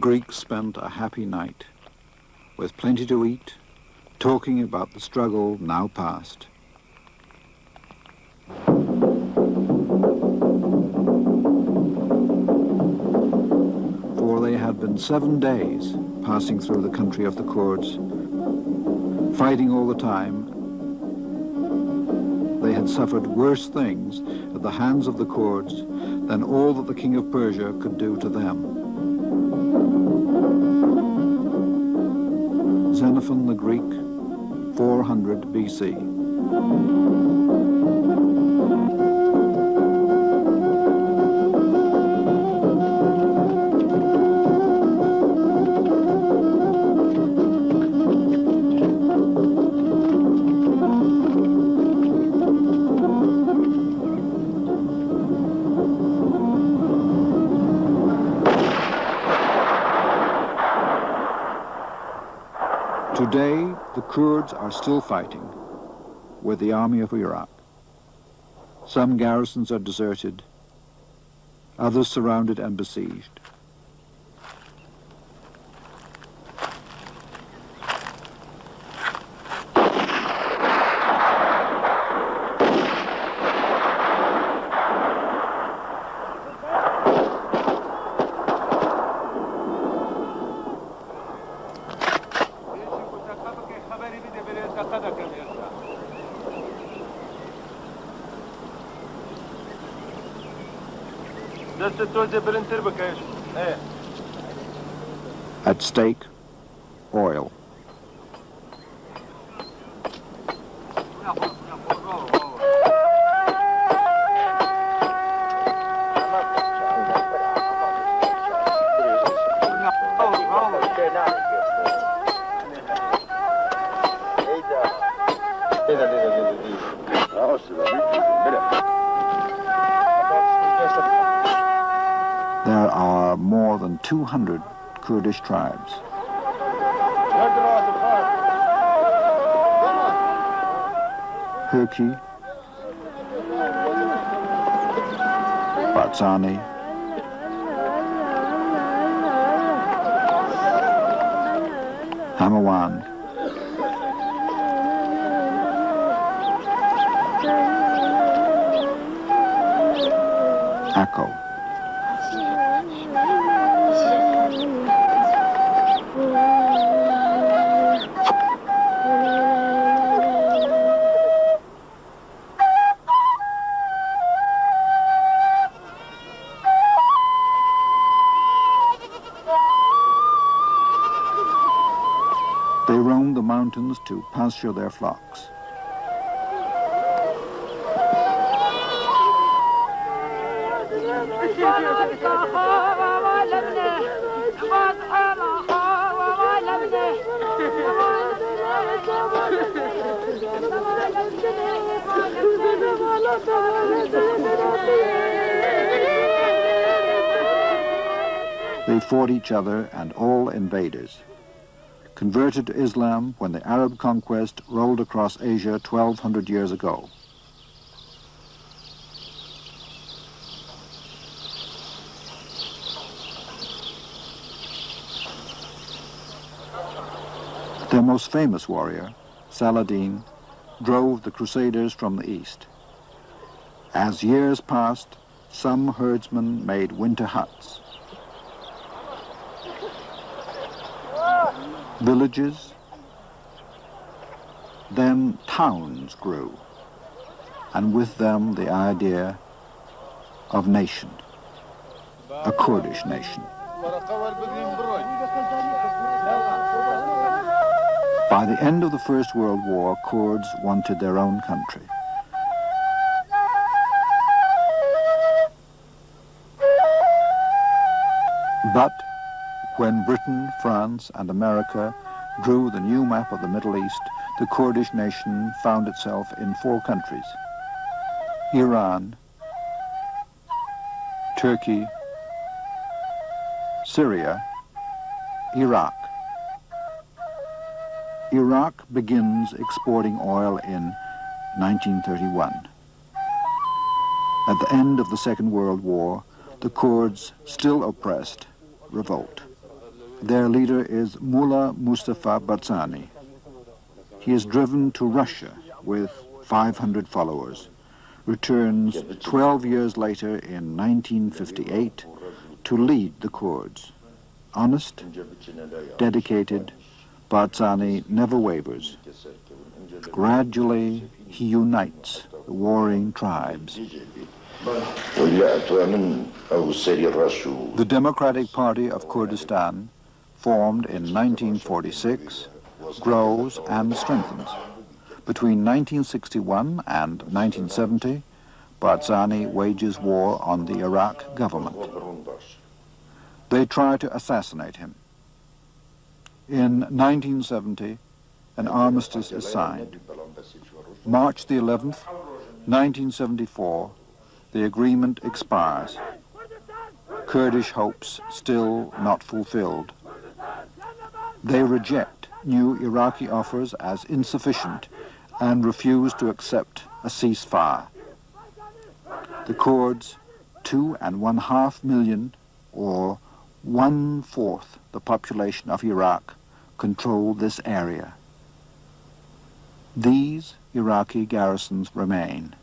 Greeks spent a happy night, with plenty to eat, talking about the struggle now past. For they had been 7 days passing through the country of the Kurds, fighting all the time. They had suffered worse things at the hands of the Kurds than all that the king of Persia could do to them. Xenophon the Greek, 400 BC. Today, the Kurds are still fighting with the army of Iraq. Some garrisons are deserted, others surrounded and besieged. At stake, oil. There are more than 200 Kurdish tribes. Hurki, Barzani, Hamawan, Akko. They roam the mountains to pasture their flocks. They fought each other and all invaders. Converted to Islam when the Arab conquest rolled across Asia 1,200 years ago. Their most famous warrior, Saladin, drove the Crusaders from the east. As years passed, some herdsmen made winter huts. Villages, then towns grew, and with them the idea of nation, a Kurdish nation. By the end of the First World War, Kurds wanted their own country. But when Britain, France, and America drew the new map of the Middle East, the Kurdish nation found itself in 4 countries: Iran, Turkey, Syria, Iraq. Iraq begins exporting oil in 1931. At the end of the Second World War, the Kurds, still oppressed, revolt. Their leader is Mullah Mustafa Barzani. He is driven to Russia with 500 followers, returns 12 years later in 1958 to lead the Kurds. Honest, dedicated, Barzani never wavers. Gradually, he unites the warring tribes. The Democratic Party of Kurdistan, formed in 1946, grows and strengthens. Between 1961 and 1970, Barzani wages war on the Iraq government. They try to assassinate him. In 1970, an armistice is signed. March the 11th, 1974, the agreement expires. Kurdish hopes still not fulfilled. They reject new Iraqi offers as insufficient and refuse to accept a ceasefire. The Kurds, 2.5 million, or 1/4 the population of Iraq, control this area. These Iraqi garrisons remain.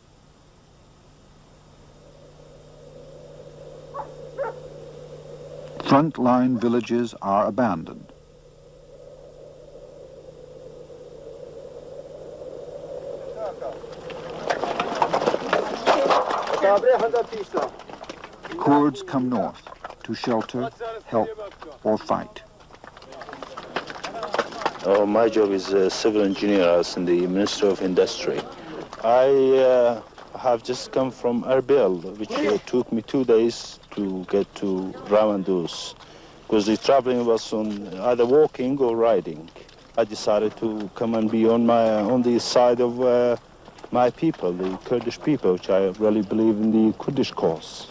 Frontline villages are abandoned. Kurds come north to shelter, help, or fight. My job is civil engineer in the Ministry of Industry. I have just come from Erbil, which took me 2 days to get to Ramandus, because the traveling was on either walking or riding. I decided to come and be on the side of my people, the Kurdish people, which I really believe in the Kurdish cause.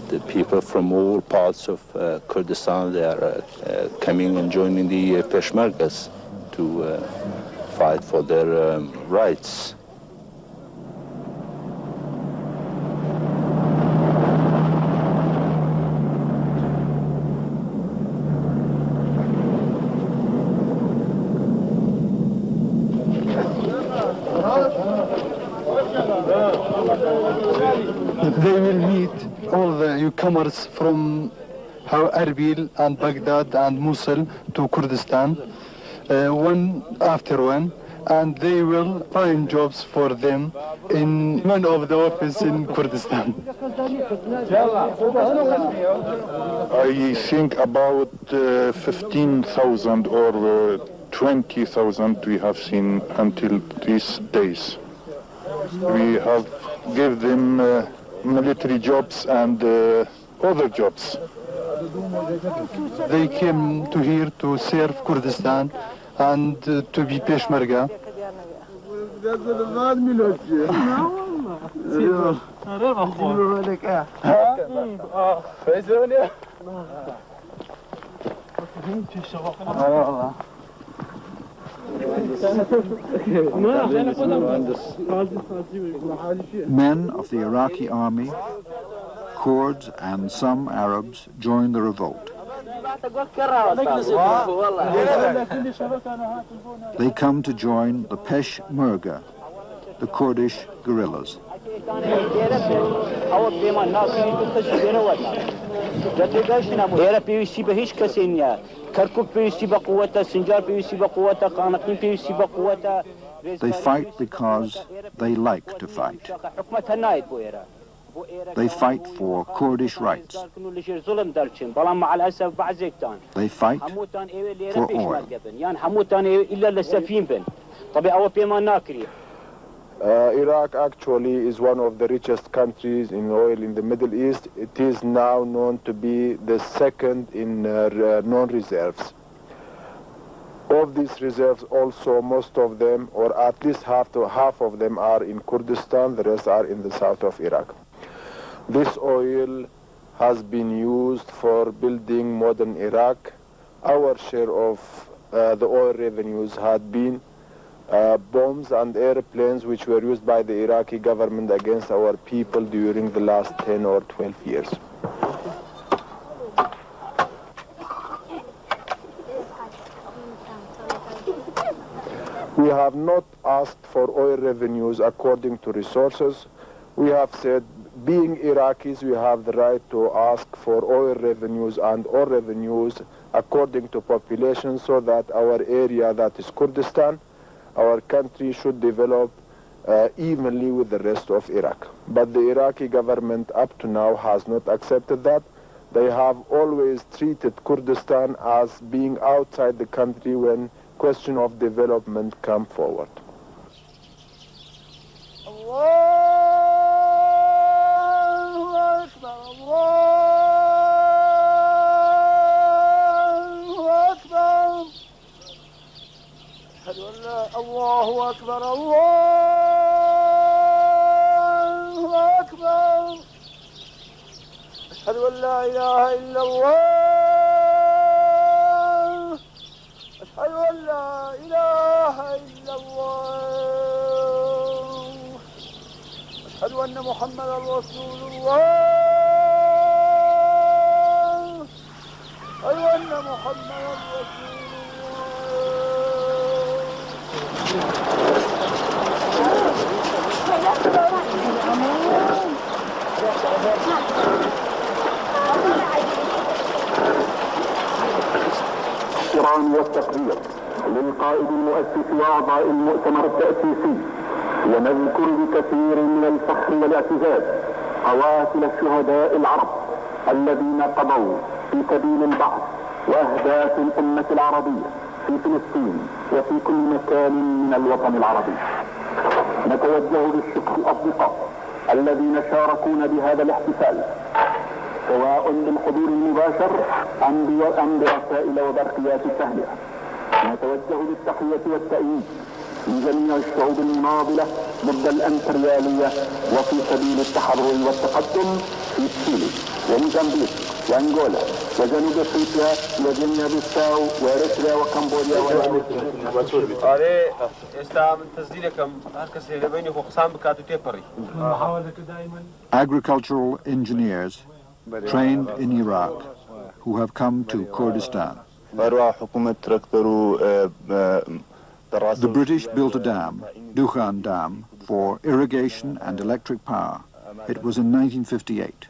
The people from all parts of Kurdistan, they are coming and joining the Peshmergas to fight for their rights. They will meet all the newcomers from Erbil and Baghdad and Mosul to Kurdistan, one after one, and they will find jobs for them in one of the offices in Kurdistan. I think about 15,000 or 20,000 we have seen until these days. We have given them military jobs and other jobs. They came to here to serve Kurdistan and to be Peshmerga. Men of the Iraqi army, Kurds and some Arabs join the revolt. They come to join the Peshmerga, the Kurdish guerrillas. They fight because they like to fight. They fight for Kurdish rights. They fight for oil. Iraq actually is one of the richest countries in oil in the Middle East. It is now known to be the second in known reserves. Of these reserves also, most of them, or at least half of them, are in Kurdistan, the rest are in the south of Iraq. This oil has been used for building modern Iraq. Our share of the oil revenues had been bombs and airplanes which were used by the Iraqi government against our people during the last 10 or 12 years. We have not asked for oil revenues according to resources. We have said, being Iraqis, we have the right to ask for oil revenues and oil revenues according to population, so that our area, that is Kurdistan, our country, should develop evenly with the rest of Iraq. But the Iraqi government up to now has not accepted that. They have always treated Kurdistan as being outside the country when question of development come forward. الله أكبر الله أكبر أشهد أن لا إله إلا الله أشهد أن لا إله إلا الله أشهد أن محمدا رسول الله أشهد أن محمدا رسول الله. الاحترام والتقدير للقائد المؤسس واعضاء المؤتمر التأسيسي، ونذكر بكثير من الفخر والاعتزاز قوافل الشهداء العرب الذين قضوا في سبيل البعث واهداف الامة العربية في فلسطين وفي كل مكان من الوطن العربي. نتوجه بالشكر الأصدقاء الذين شاركونا بهذا الاحتفال، سواء بالحضور المباشر أم برسائل وبرقيات التهنئة. نتوجه بالتحية والتأييد لجميع الشعوب المناضلة ضد الإمبريالية وفي سبيل التحرر والتقدم في تشيلي وموزمبيق وأنغولا وجنوب أفريقيا وغينيا بيساو وإريتريا وكمبوديا Agricultural engineers trained in Iraq who have come to Kurdistan. The British built a dam, Dukhan Dam, for irrigation and electric power. It was in 1958.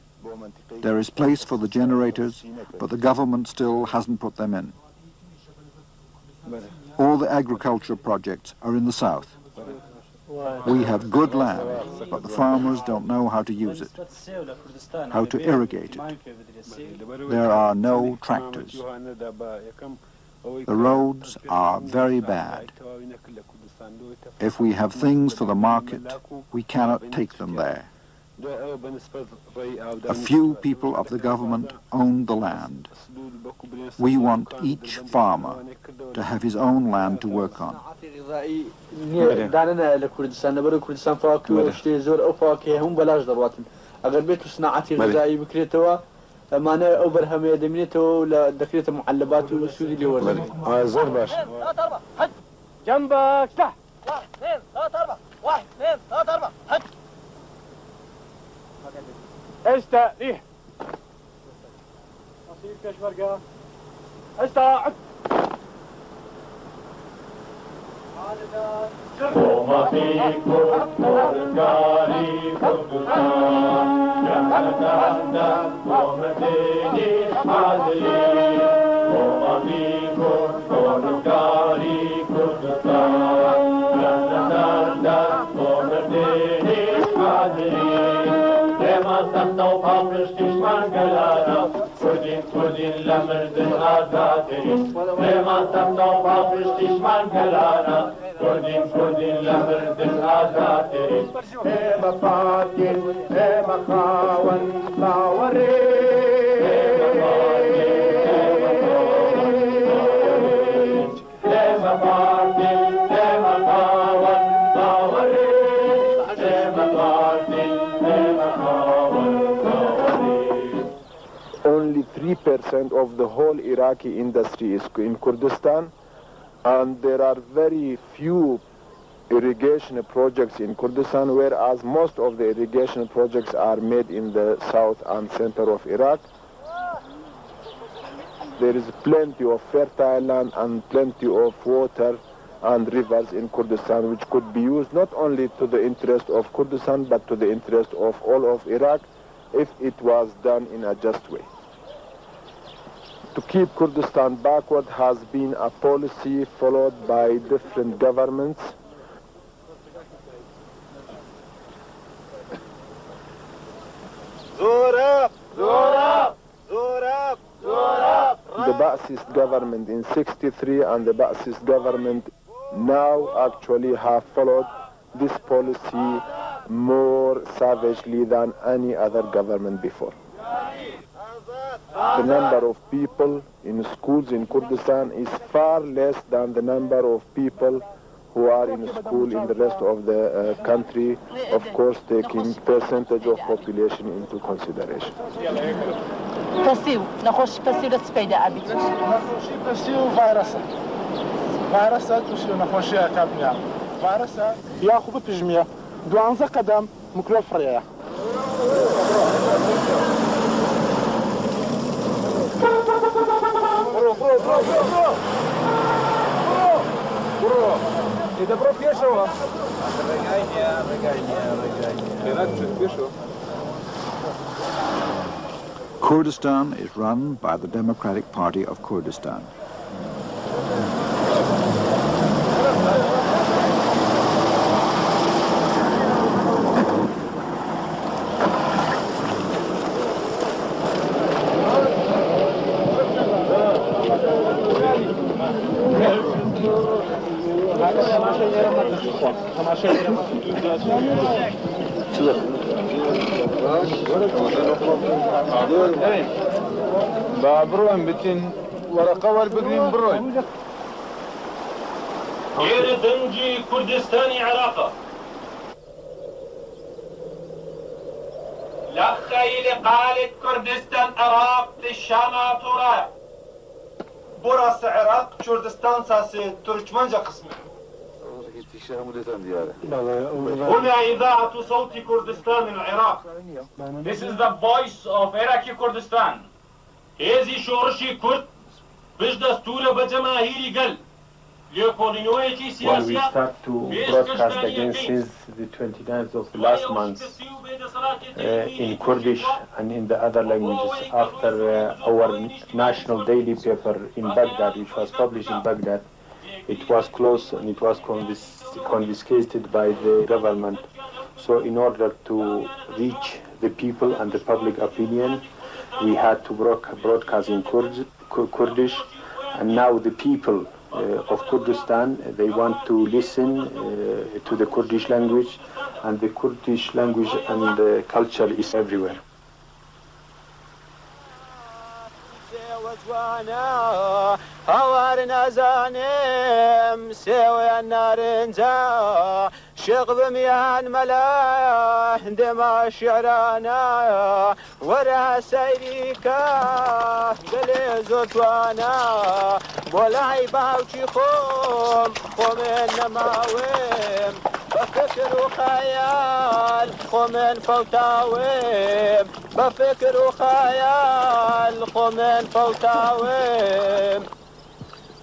There is place for the generators, but the government still hasn't put them in. All the agriculture projects are in the south. We have good land, but the farmers don't know how to use it, how to irrigate it. There are no tractors. The roads are very bad. If we have things for the market, we cannot take them there. A few people of the government own the land. We want each farmer to have his own land to work on. معناه أوبر هم يدمنته ولا دخلته معلبات والسود اللي ورده. زور باش. جنبك تحت. 1 2 3 4 1 2 3 4 حد. استريح. نصيب كاش ورقة. استعد. وما فيكم ترجعي كردستان جهة عندك ومدينة حاضرين وما فيكم ترجعي كردستان جهة عندك ومدينة حاضرين لما تستوقع برشتش من قلالة كردين لمرد الغدا خاطري لما تنطوبة فشتش من كلانا كردين لمرد الآزاتري إما فاتن إما خاون باوري Only 3% of the whole Iraqi industry is in Kurdistan, and there are very few irrigation projects in Kurdistan, whereas most of the irrigation projects are made in the south and center of Iraq. There is plenty of fertile land and plenty of water and rivers in Kurdistan which could be used not only to the interest of Kurdistan but to the interest of all of Iraq if it was done in a just way. To keep Kurdistan backward has been a policy followed by different governments. The Ba'athist government in '63 and the Ba'athist government now actually have followed this policy more savagely than any other government before. The number of people in schools in Kurdistan is far less than the number of people who are in school in the rest of the country, of course taking percentage of population into consideration. پسیو نخوش پسیو دست پیدا عبی نخوشی پسیو فیروسه توشی نخوشی اکابنیا فیروسه یا خوب پیجمیه 12 قدم مکروب فریه برو إذا برو فيشوا رجعيني Kurdistan is run by the Democratic Party of Kurdistan. بابروان بتين ورقة والبقرين بروين غير دنجي كردستاني عراقة لخيل قالت كردستان عراق للشام تورايا براس عراق كردستان ساسي تركمانجا قسمي هنا إذاعة صوت كردستان العراق. This is the voice of Iraqi Kurdistan. هذه شورشي كرد بش دستور بجماهيري قل. When we start to broadcast against since the 29th of last month in Kurdish and in the other languages after our national daily paper in Baghdad, which was published in Baghdad, it was closed and it was confiscated by the government. So in order to reach the people and the public opinion, we had to broadcast in Kurdish, and now the people of Kurdistan, they want to listen to the Kurdish language, and the Kurdish language and the culture is everywhere. هوارنا زانم سوي النارنجا شغب ميان ملا دما شعرانا ورا سيريكا قلي زوتوانا بولاي باوشي خوم النماويم بفكر وخيال خومن فوتاويم بفكر وخيال خومن فوتاويم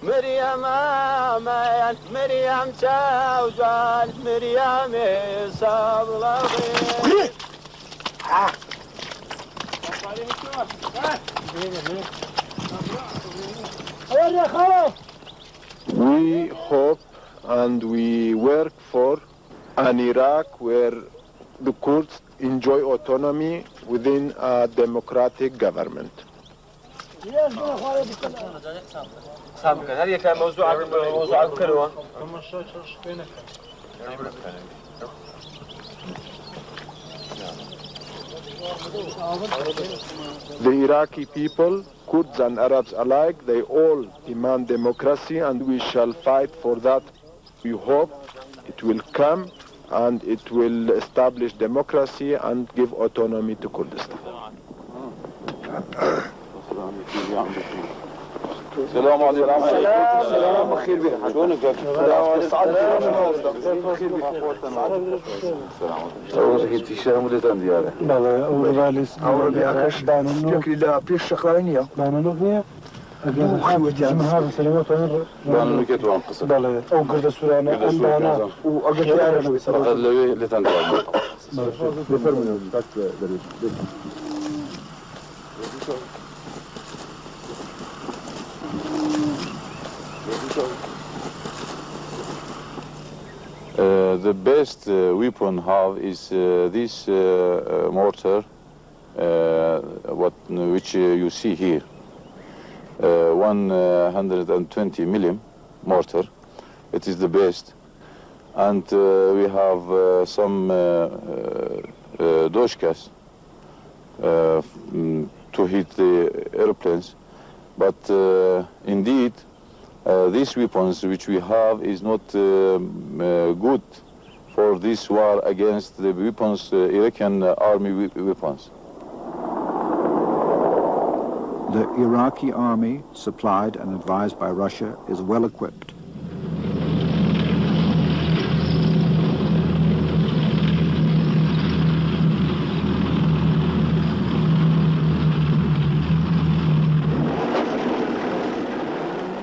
مريم آمان مريم تاوزان مريم صبلغي We hope and we work for an Iraq where the Kurds enjoy autonomy within a democratic government. The Iraqi people, Kurds and Arabs alike, they all demand democracy, and we shall fight for that. We hope it will come and it will establish democracy and give autonomy to Kurdistan. السلام عليكم. السلام بخير بك. شلونك؟ شلونك؟ في شهر مدة ديالك. بله أوراليس. أوراليس. شكلي لا في الشخرانية. بانونية. جمهور سلامات وين؟ بانونيكت وان قصة. بله أو قرد سوريانا أندانا وأجد يعرف. فقط لوي لتنديالك. The best weapon have is this mortar, which you see here, 120 mm mortar. It is the best, and we have some doshkas to hit the airplanes. But indeed, these weapons which we have is not good for this war against the weapons, Iraqi army weapons. The Iraqi army, supplied and advised by Russia, is well equipped.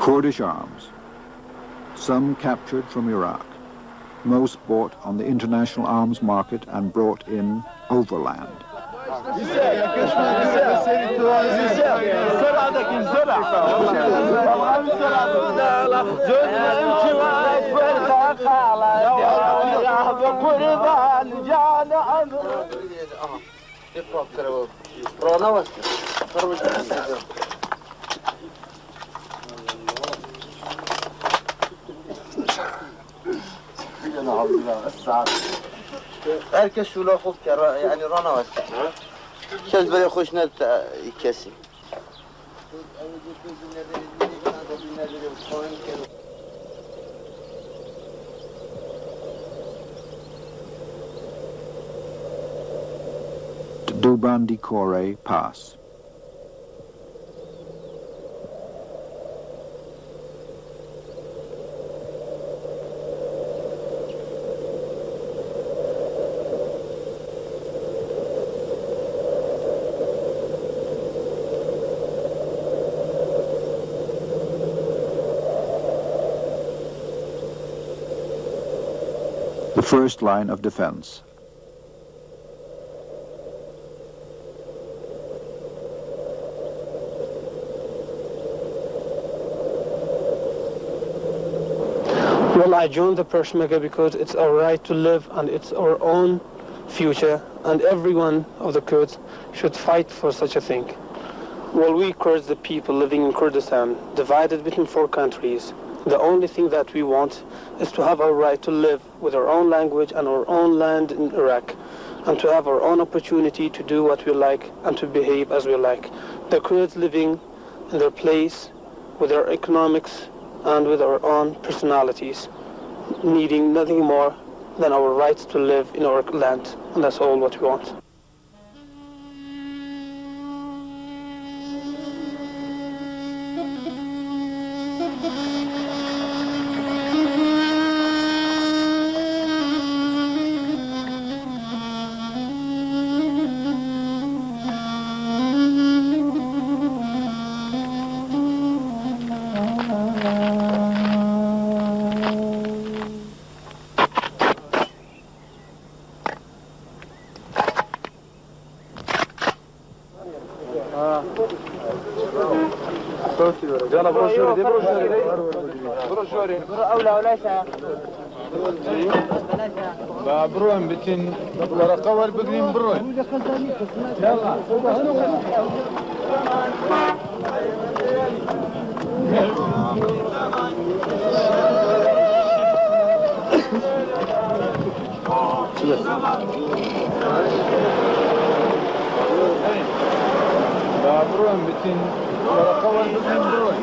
Kurdish arms, some captured from Iraq, most bought on the international arms market and brought in overland. herkes şuna خوب کرد یعنی رانا است کس برای خوش ند کسی Dubandi Kore Pass. The first line of defense. Well, I joined the Peshmerga because it's our right to live and it's our own future, and every one of the Kurds should fight for such a thing. Well, we Kurds, the people living in Kurdistan, divided between 4 countries, the only thing that we want is to have our right to live with our own language and our own land in Iraq, and to have our own opportunity to do what we like and to behave as we like. The Kurds living in their place with their economics and with our own personalities, needing nothing more than our rights to live in our land, and that's all what we want. بروين بتن ورقة والبقرين بروين يلا بروان بتين ورقة ورقة بروان